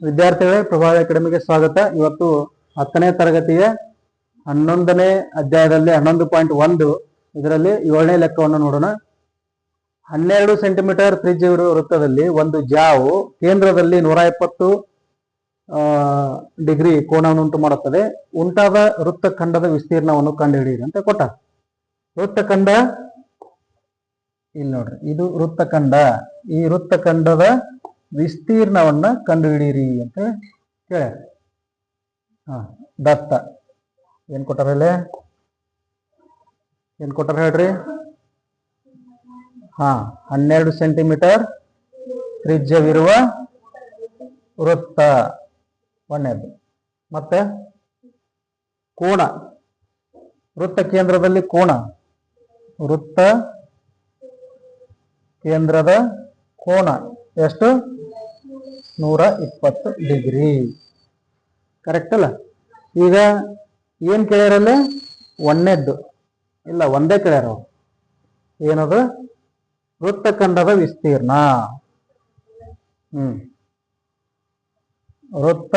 ವಿದ್ಯಾರ್ಥಿಗಳೇ, ಪ್ರಭಾವಿ ಅಕಾಡೆಮಿಗೆ ಸ್ವಾಗತ. ಇವತ್ತು 10ನೇ ತರಗತಿಯ 11ನೇ ಅಧ್ಯಾಯದಲ್ಲಿ 11.1 ಇದರಲ್ಲಿ 7ನೇ ಲೆಕ್ಕವನ್ನು ನೋಡೋಣ. 12 ಸೆಂಟಿಮೀಟರ್ ತ್ರಿಜ್ಯವಿರುವ ವೃತ್ತದಲ್ಲಿ ಒಂದು ಜಾವು ಕೇಂದ್ರದಲ್ಲಿ 120 ಡಿಗ್ರಿ ಕೋನವನ್ನುಂಟು ಮಾಡುತ್ತದೆ. ಉಂಟಾದ ವೃತ್ತಖಂಡದ ವಿಸ್ತೀರ್ಣವನ್ನು ಕಂಡುಹಿಡಿಯಿರಿ ಅಂತ ಕೊಟ್ಟ. ವೃತ್ತಖಂಡ ಇಲ್ಲಿ ನೋಡ್ರಿ, ಇದು ವೃತ್ತಖಂಡ. ಈ ವೃತ್ತಖಂಡದ ವಿಸ್ತೀರ್ಣವನ್ನ ಕಂಡುಹಿಡಿಯಿರಿ ಅಂತ ಕೇಳ. ದತ್ತ ಏನ್ ಕೊಟ್ಟಾರ ಇಲ್ಲಿ? ಏನ್ ಕೊಟ್ಟಾರ ಹೇಳ್ರಿ? 12 ಸೆಂಟಿಮೀಟರ್ ತ್ರಿಜ್ಯವಿರುವ ವೃತ್ತ ಒಂದನೇದು. ಮತ್ತೆ ಕೋಣ, ವೃತ್ತ ಕೇಂದ್ರದಲ್ಲಿ ಕೋಣ, ವೃತ್ತ ಕೇಂದ್ರದ ಕೋನ ಎಷ್ಟು? 120 ಡಿಗ್ರಿ. ಕರೆಕ್ಟ್ ಅಲ್ಲ? ಈಗ ಏನ್ ಕೇಳ್ಯಾರಲ್ಲಿ? ಒಂದನೇದ್ದು ಇಲ್ಲ, ಒಂದೇ ಕೇಳ್ಯಾರ. ಏನದು? ವೃತ್ತಖಂಡದ ವಿಸ್ತೀರ್ಣ. ವೃತ್ತ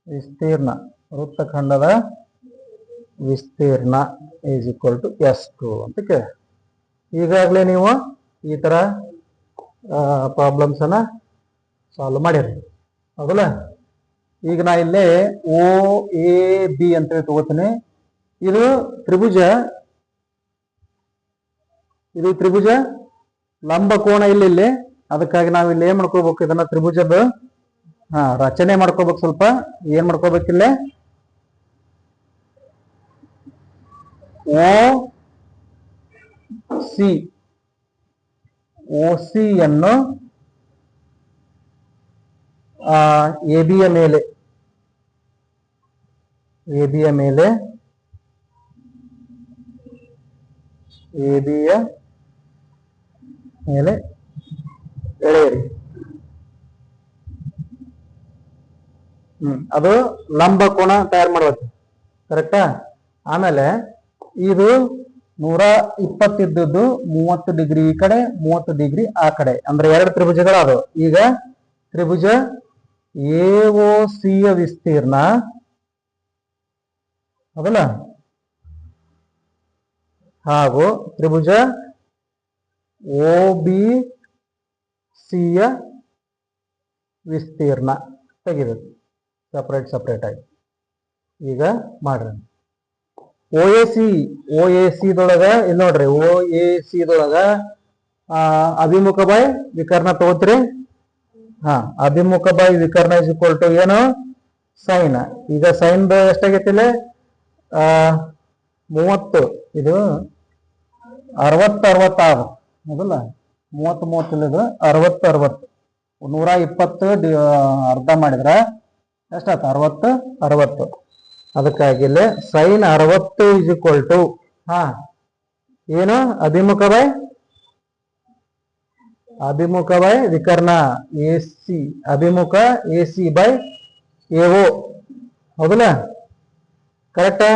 ವಿಸ್ತೀರ್ಣ, ವೃತ್ತಖಂಡದ ವಿಸ್ತೀರ್ಣ ಈಸ್ ಈಕ್ವಲ್ ಟು ಎಷ್ಟು ಅಂತ ಕೇಳ. ಈಗಾಗಲೇ ನೀವು ಈ ತರ ಪ್ರಾಬ್ಲಮ್ಸ್ ಅನ್ನ ಸಾಲ್ವ್ ಮಾಡಿರಿ, ಹೌದಲ್ಲ? ಈಗ ನಾ ಇಲ್ಲೇ ಓ ಎ ಬಿ ಅಂತೇಳಿ ತಗೋತೀನಿ. ಇದು ತ್ರಿಭುಜ, ಇದು ತ್ರಿಭುಜ ಲಂಬ ಕೋಣ ಇಲ್ಲಿ. ಅದಕ್ಕಾಗಿ ನಾವು ಇಲ್ಲಿ ಏನ್ ಮಾಡ್ಕೋಬೇಕು? ಇದನ್ನ ತ್ರಿಭುಜದ ರಚನೆ ಮಾಡ್ಕೋಬೇಕು. ಸ್ವಲ್ಪ ಏನ್ ಮಾಡ್ಕೋಬೇಕಿಲ್ಲೇ? ಓ ಸಿ ಯನ್ನು ಎಬಿಯ ಮೇಲೆ ಎಳೆಯಿರಿ. ಅದು ಲಂಬ ಕೋನ ತಯಾರು ಮಾಡ್ಬೇಕು. ಕರೆಕ್ಟಾ? ಆಮೇಲೆ ಇದು 120 ಇದ್ದದ್ದು 30 ಡಿಗ್ರಿ ಈ ಕಡೆ, 30 ಡಿಗ್ರಿ ಆ ಕಡೆ, ಅಂದ್ರೆ ಎರಡು ತ್ರಿಭುಜಗಳು ಅದು. ಈಗ ತ್ರಿಭುಜ AOC ಯ ವಿಸ್ತೀರ್ಣ ಅದಲ್ಲ, ಹಾಗೂ ತ್ರಿಭುಜ OBC ಯ ವಿಸ್ತೀರ್ಣ ತೆಗಿಬೇಕು ಸಪರೇಟ್ ಆಗಿ. ಈಗ ಮಾಡ್ರಿ. OAC ದೊಳಗ ಇಲ್ಲಿ ನೋಡ್ರಿ, OAC ದೊಳಗ ಅಭಿಮುಖ ಬೈ ವಿಕರ್ಣ ತಗೋತ್ರಿ. ಅಭಿಮುಖ ಬೈ ವಿಕರ್ಣ ಇಸ್ ಈಕ್ವಲ್ ಟು ಏನು? ಸೈನ್. ಈಗ ಸೈನ್ ಎಷ್ಟಾಗೈತಿಲ್ಲ? 30. ಇದು 60 ಮೊದಲ 30 ಇದು 60. 120 ಅರ್ಧ ಮಾಡಿದ್ರ ಎಷ್ಟಾಯ್ತು? 60. ಅದಕ್ಕಾಗಿ ಇಲ್ಲಿ ಸೈನ್ 60 ಇಸ್ ಈಕ್ವಲ್ ಟು ಏನು? ಅಭಿಮುಖ ಬೈ ವಿಕರ್ಣ AC, ಅಭಿಮುಖ AC ಬೈ AO, ಹೌದಲ್ಲ? ಕರೆಕ್ಟಾ?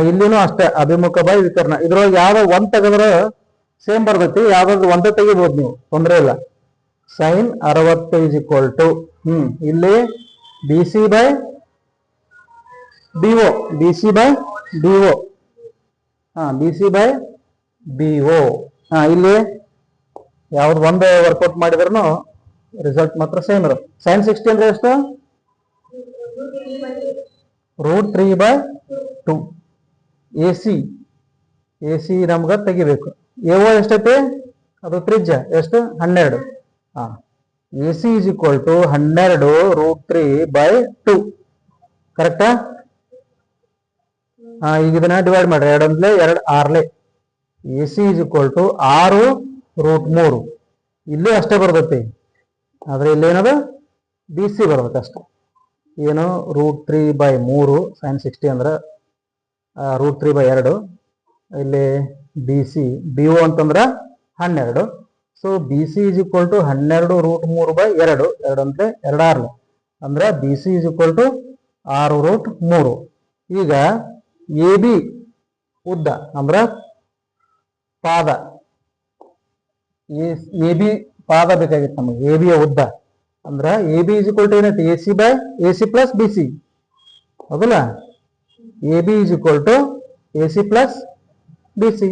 ಇಲ್ಲಿನೂ ಅಷ್ಟೇ, ಅಭಿಮುಖ ಬೈ ವಿಕರ್ಣ. ಇದ್ರೊಳಗೆ ಯಾವ್ದೋ ಒಂದ್ ತೆಗೆದ್ರೆ ಸೇಮ್ ಬರ್ತೈತಿ, ಯಾವ್ದಾದ್ರು ಒಂದೇ ತೆಗಿಬಹುದು ನೀವು, ತೊಂದ್ರೆ ಇಲ್ಲ. ಸೈನ್ 60 ಇಸ್ ಈಕ್ವಲ್ ಟು ಇಲ್ಲಿ BC by BO, BC by BO. ಇಲ್ಲಿ ಯಾವ್ದು ಒಂದು ವರ್ಕೌಟ್ ಮಾಡಿದ್ರು ರಿಸಲ್ಟ್ ಮಾತ್ರ ಸೇಮ್ ಇರುತ್ತೆ. ಸೈನ್ 60 ಅಂದ್ರೆ ಎಷ್ಟು? √3/2. AC ನಮ್ಗ ತೆಗಿಬೇಕು. AO ಎಷ್ಟೈತಿ? ಅದು ತ್ರಿಜ್ಯ ಎಷ್ಟು? 12. AC is equal to 12 √3/2. ಕರೆಕ್ಟಾ? ಈಗ ಇದನ್ನ ಡಿವೈಡ್ ಮಾಡ್ರಿ. 2 1 2 6. AC is equal to 6√3. ಇಲ್ಲೂ ಅಷ್ಟೇ ಬರ್ತೈತಿ, ಆದ್ರೆ ಇಲ್ಲೇನದು? BC ಬರ್ಬೇಕು ಅಷ್ಟೆ. ಏನು? √3/3. ಸೈನ್ 60 ಅಂದ್ರೆ √3/2. ಇಲ್ಲಿ BC BO ಅಂತಂದ್ರ 12. So BC is equal to 12 √3/2. 2 1 2 6 ಅಂದ್ರೆ BC ಇಸ್ ಈಕ್ವಲ್ ಟು 6√3. ಈಗ AB ಉದ್ದ ಅಂದ್ರ ಪಾದ, AB ಪಾದ ಬೇಕಾಗಿತ್ತು ನಮಗೆ ಎ ಬಿಯ ಉದ್ದ. ಅಂದ್ರ A B is equal to ಏನೈತಿ A C by A C plus B C. ಹೌದಲ್ಲ, A B is equal to A C plus B C.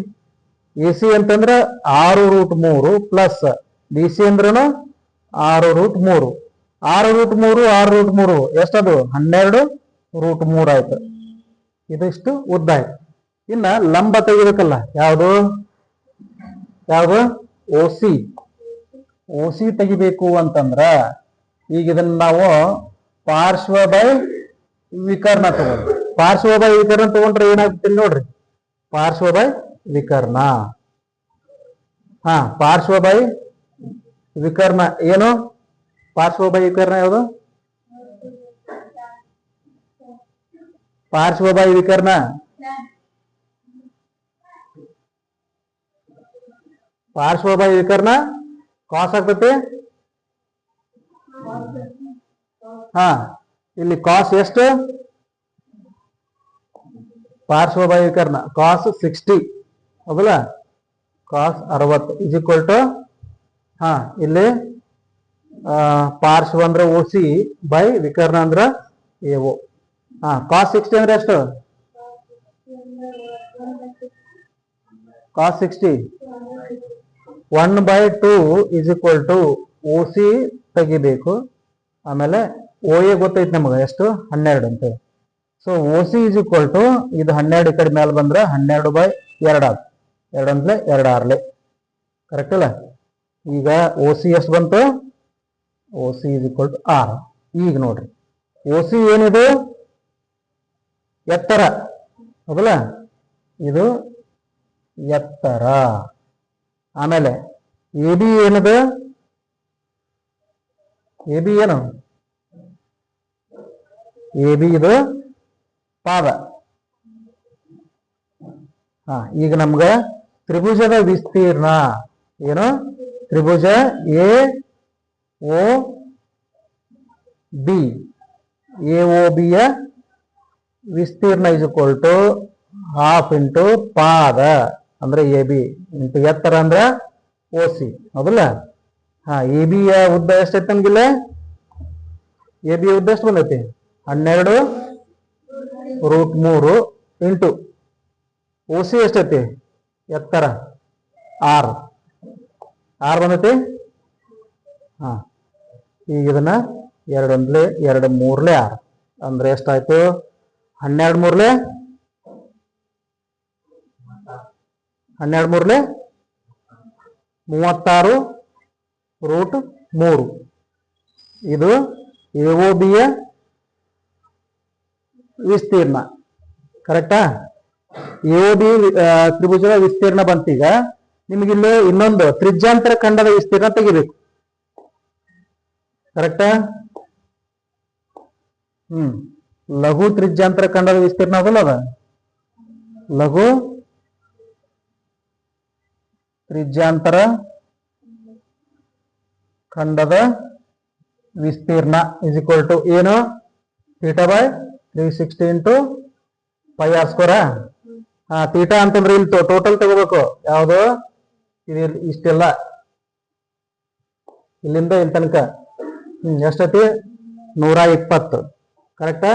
A C ಅಂತಂದ್ರ 6√3 ಪ್ಲಸ್ ಬಿ ಸಿ ಅಂದ್ರೂ 6√3. 6√3 6√3 ಎಷ್ಟದು 12√3 ಆಯ್ತು. ಇದಿಷ್ಟು ಉದ್ದ ಆಯ್ತು. ಇನ್ನ ಲಂಬ ತೆಗಿಬೇಕಲ್ಲ, ಯಾವುದು ಓಸಿ. ಓಸಿ ತೆಗಿಬೇಕು ಅಂತಂದ್ರ ಈಗ ಇದನ್ನ ನಾವು ಪಾರ್ಶ್ವ ಬೈ ವಿಕರ್ಣ ತಗೊಂಡ್ರಿ. ಪಾರ್ಶ್ವ ಬೈ ವಿಕರ್ಣ ತಗೊಂಡ್ರೆ ಏನಾಗ್ತಿಲ್ಲ ನೋಡ್ರಿ, ಪಾರ್ಶ್ವ ಬೈ ವಿಕರ್ಣ. ಪಾರ್ಶ್ವ ಬೈ ವಿಕರ್ಣ ಏನು? ಪಾರ್ಶ್ವ ಬೈ ವಿಕರ್ಣ ಯಾವುದು? ಪಾರ್ಶ್ವ ಬೈ ವಿಕರ್ಣ ಪಾರ್ಶ್ವ ಬೈ ವಿಕರ್ಣ ಕಾಸ್ ಆಗ್ತತಿ. ಇಲ್ಲಿ ಕಾಸ್ ಎಷ್ಟು? ಪಾರ್ಶ್ವ ಬೈ ವಿಕರ್ಣ ಕಾಸ್ 60 ಹೌದಲ್ಲ, ಕಾಸ್ 60 ಇಸ್ ಈಕ್ವಲ್ ಟು ಇಲ್ಲಿ ಪಾರ್ಶ್ವ ಅಂದ್ರೆ ಓಸಿ ಬೈ ವಿಕರ್ಣ ಅಂದ್ರ ಎಒ. ಕಾಸ್ 60 ಅಂದ್ರೆ ಎಷ್ಟು? ಕಾಸ್ 60 1/2 ಇಸ್ ಈಕ್ವಲ್ ಟು ಓಸಿ ತೆಗಿಬೇಕು. ಆಮೇಲೆ ಓ ಎ ಗೊತ್ತೈತಿ ನಮಗ ಎಷ್ಟು? 12 ಅಂತ. ಸೊ ಓಸಿ ಇಸ್ ಈಕ್ವಲ್ ಟು ಇದು 12 ಈ ಕಡೆ ಮೇಲೆ ಬಂದ್ರೆ 12/2 ಆಗ 2 ಅಂದ್ರೆ 2 6 ಕರೆಕ್ಟ್ ಅಲ್ಲ. ಈಗ ಓಸಿ ಎಷ್ಟು ಬಂತು? ಓಸಿ ಇಸ್ ಈಕ್ವಲ್ ಟು 6. ಈಗ ನೋಡ್ರಿ ಓಸಿ ಏನಿದು? ಎತ್ತರ ಹೌದಲ್ಲ, ಇದು ಎತ್ತರ. ಆಮೇಲೆ ಎ ಬಿ ಏನದು? ಎ ಬಿ ಏನು? ಎ ಬಿ ಇದು ಪಾದ. ಈಗ ನಮ್ಗ ತ್ರಿಭುಜದ ವಿಸ್ತೀರ್ಣ ಏನು? ತ್ರಿಭುಜ A O B, A O ಬಿಯ ವಿಸ್ತೀರ್ಣ is equal to half into ಪಾದ ಅಂದ್ರೆ ಎ ಬಿ ಇಂಟು ಎತ್ತರ ಅಂದ್ರ ಓಸಿ ಹೌದಲ್ಲ. ಎ ಬಿಯ ಉದ್ದ ಎಷ್ಟೈತಿ ನಮ್ಗಿಲ್ಲ? ಎ ಬಿಯ ಉದ್ದ ಎಷ್ಟು ಬಂದೈತಿ? 12√3 ಇಂಟು ಓಸಿ ಎಷ್ಟೈತಿ? ಎತ್ತರ 6 ಬಂದೈತಿ. ಈಗ ಇದನ್ನ 2 1 2 3 6 ಅಂದ್ರೆ ಎಷ್ಟಾಯ್ತು? 12 3 36√3. ಇದು ಎಒ ಬಿಯ ವಿಸ್ತೀರ್ಣ ಕರೆಕ್ಟಾ? ಎಒ ಬಿ ತ್ರಿಭುಜದ ವಿಸ್ತೀರ್ಣ ಬಂತೀಗ. ನಿಮಗಿಲ್ಲಿ ಇನ್ನೊಂದು ತ್ರಿಜ್ಯಾಂತರ ಖಂಡದ ವಿಸ್ತೀರ್ಣ ತೆಗಿಬೇಕು ಕರೆಕ್ಟಾ? ಲಘು ತ್ರಿಜ್ಯಾಂತರ ಖಂಡದ ವಿಸ್ತೀರ್ಣ ಅದಲ್ಲ, ಅದ ಲಘು ತ್ರಿಜ್ಯಾಂತರ ಖಂಡದ ವಿಸ್ತೀರ್ಣ ಇಸ್ ಈಕ್ವಲ್ ಟು ಏನು? θ/360 ಇಂಟು πr ಸ್ಕ್ವೇರ್. ಥೀಟಾ ಅಂತಂದ್ರೆ ಇಲ್ಲಿ ಟೋಟಲ್ ತಗೋಬೇಕು. ಯಾವುದು? ಇದು ಇಷ್ಟೆಲ್ಲ ಇಲ್ಲಿಂದ ಇಲ್ಲಿ ತನಕ ಎಷ್ಟೈತಿ? 120 ಕರೆಕ್ಟಾ?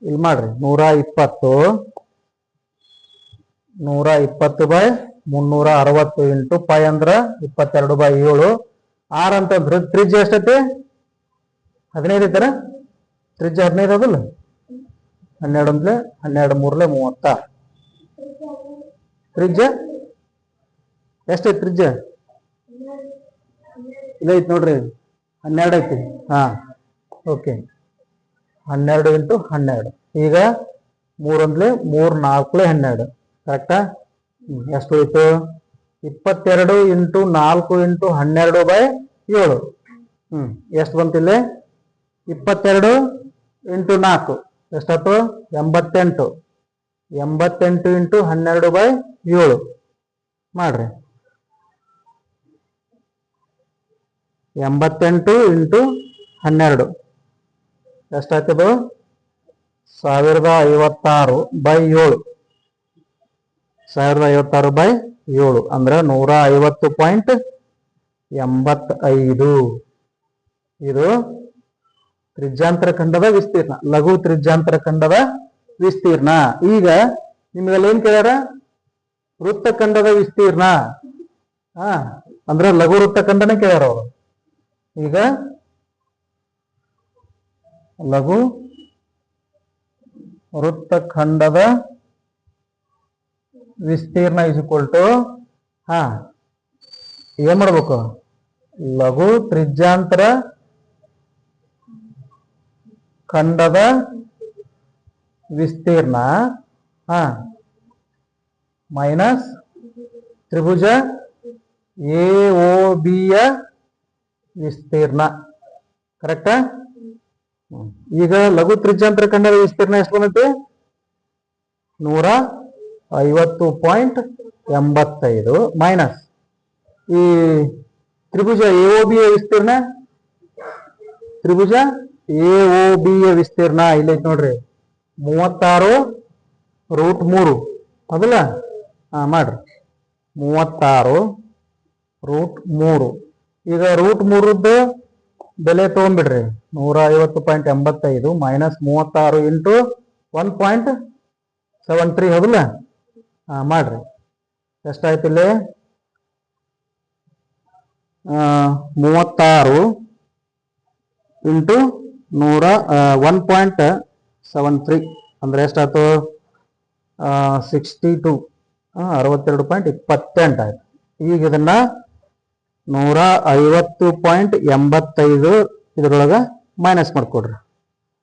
ಇಲ್ಲಿ ಮಾಡ್ರಿ 120/360 ಇಂಟು π ಅಂದ್ರ 22/7. ಆರ್ ಅಂತಂದ್ರೆ ತ್ರಿಜ್ಯ ಎಷ್ಟೈತಿ? 15 ಐತಾರ. ತ್ರಿಜ್ಯ 15 ಅದಲ್ಲ. 12 1 12 3 36. ತ್ರಿಜ್ಯ ಎಷ್ಟೈತಿ? ತ್ರಿಜ್ಯ ಇದೈತಿ ನೋಡ್ರಿ 12 ಐತಿ. Okay 12 into 12. ಈಗ 3 1 3 4 12 ಕರೆಕ್ಟಾ? ಎಷ್ಟು ಹೋಯ್ತು? 22 ಇಂಟು 4 ಇಂಟು 12/7. ಎಷ್ಟು ಬಂತಿಲ್ಲ? 22 ಇಂಟು 4 ಎಷ್ಟಾಯ್ತು? 88. 88 ಇಂಟು 12/7 ಮಾಡ್ರಿ. 88 ಇಂಟು 12 ಎಷ್ಟಾಯ್ತದು? 1056/7. 1056/7 ಅಂದ್ರೆ 150.7 85. ಇದು ತ್ರಿಜ್ಯಾಂತರ ಖಂಡದ ವಿಸ್ತೀರ್ಣ, ಲಘು ತ್ರಿಜ್ಯಾಂತರ ಖಂಡದ ವಿಸ್ತೀರ್ಣ. ಈಗ ನಿಮ್ಗೆಲ್ಲ ಏನ್ ಕೇಳ್ಯಾರ? ವೃತ್ತಖಂಡದ ವಿಸ್ತೀರ್ಣ. ಅಂದ್ರೆ ಲಘು ವೃತ್ತಖಂಡನೇ ಕೇಳ್ಯಾರ ಅವರು. ಈಗ ಲಘು ವೃತ್ತಖಂಡದ ವಿಸ್ತೀರ್ಣ ಇಸ್ ಈಕ್ವಲ್ ಟು ಏನ್ ಮಾಡ್ಬೇಕು? ಲಘು ತ್ರಿಜ್ಯಾಂತರ ಖಂಡದ ವಿಸ್ತೀರ್ಣ ಮೈನಸ್ ತ್ರಿಭುಜ AOB ಯ ವಿಸ್ತೀರ್ಣ. ಕರೆಕ್ಟಾ? ಈಗ ಲಘು ತ್ರಿಜ್ಯಾಂತರ ಖಂಡದ ವಿಸ್ತೀರ್ಣ ಎಷ್ಟು ಬಂದೈತಿ? 150.85 ಮೈನಸ್ ಈ ತ್ರಿಭುಜ AOB ಯ ವಿಸ್ತೀರ್ಣ. ತ್ರಿಭುಜ AOB ಯ ವಿಸ್ತೀರ್ಣ ಇಲ್ಲೈತಿ ನೋಡ್ರಿ, 36√3. ಹೌದಲ್ಲ? ಮಾಡ್ರಿ 36√3. ಈಗ √3 ಬೆಲೆ ತಗೊಂಡ್ಬಿಡ್ರಿ, 150.85 ಮೈನಸ್ 36 ಇಂಟು 1.73. ಹೌದಲ್ಲ? ಮಾಡ್ರಿ ಎಷ್ಟಾಯ್ತು ಇಲ್ಲಿ? 36 ಇಂಟು 1.73 ಅಂದ್ರೆ ಎಷ್ಟಾಯ್ತು? 62 62.28 ಆಯ್ತು. ಈಗ ಇದನ್ನ 150.85 ಇದ್ರೊಳಗ ಮೈನಸ್ ಮಾಡ್ಕೊಡ್ರಿ.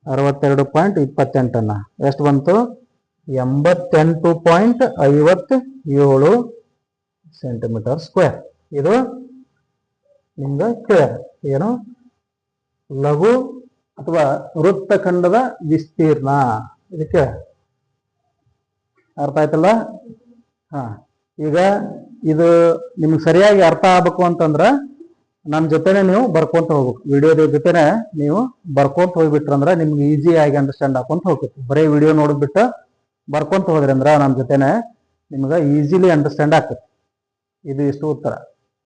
62.28 ಎಷ್ಟು ಬಂತು? 88.57 ಸೆಂಟಿಮೀಟರ್ ಸ್ಕ್ವೇರ್. ಇದು ನಿಮ್ಗೆ ಕ್ಲಿಯರ್. ಏನು? ಲಘು ಅಥವಾ ವೃತ್ತಖಂಡದ ವಿಸ್ತೀರ್ಣ. ಇದಕ್ಕೆ ಅರ್ಥ ಆಯ್ತಲ್ಲ? ಈಗ ಇದು ನಿಮ್ಗೆ ಸರಿಯಾಗಿ ಅರ್ಥ ಆಗ್ಬೇಕು ಅಂತಂದ್ರ ನನ್ನ ಜೊತೆನೆ ನೀವು ಬರ್ಕೊಂತ ಹೋಗ್ಬೇಕು. ವಿಡಿಯೋದ ಜೊತೆನೆ ನೀವು ಬರ್ಕೊಂತ ಹೋಗ್ಬಿಟ್ರಂದ್ರ ನಿಮ್ಗೆ ಈಸಿ ಆಗಿ ಅಂಡರ್ಸ್ಟ್ಯಾಂಡ್ ಹಾಕೊಂತ ಹೋಗ್ಬೇಕು. ಬರೀ ವಿಡಿಯೋ ನೋಡ್ಬಿಟ್ಟು ಬರ್ಕೊಂತ ಹೋದ್ರಿ ಅಂದ್ರ ನಮ್ಮ ಜೊತೆನೆ ನಿಮ್ಗೆ ಈಸಿಲಿ ಅಂಡರ್ಸ್ಟ್ಯಾಂಡ್ ಆಗ್ತದೆ. ಇದು ಇಷ್ಟು ಉತ್ತರ.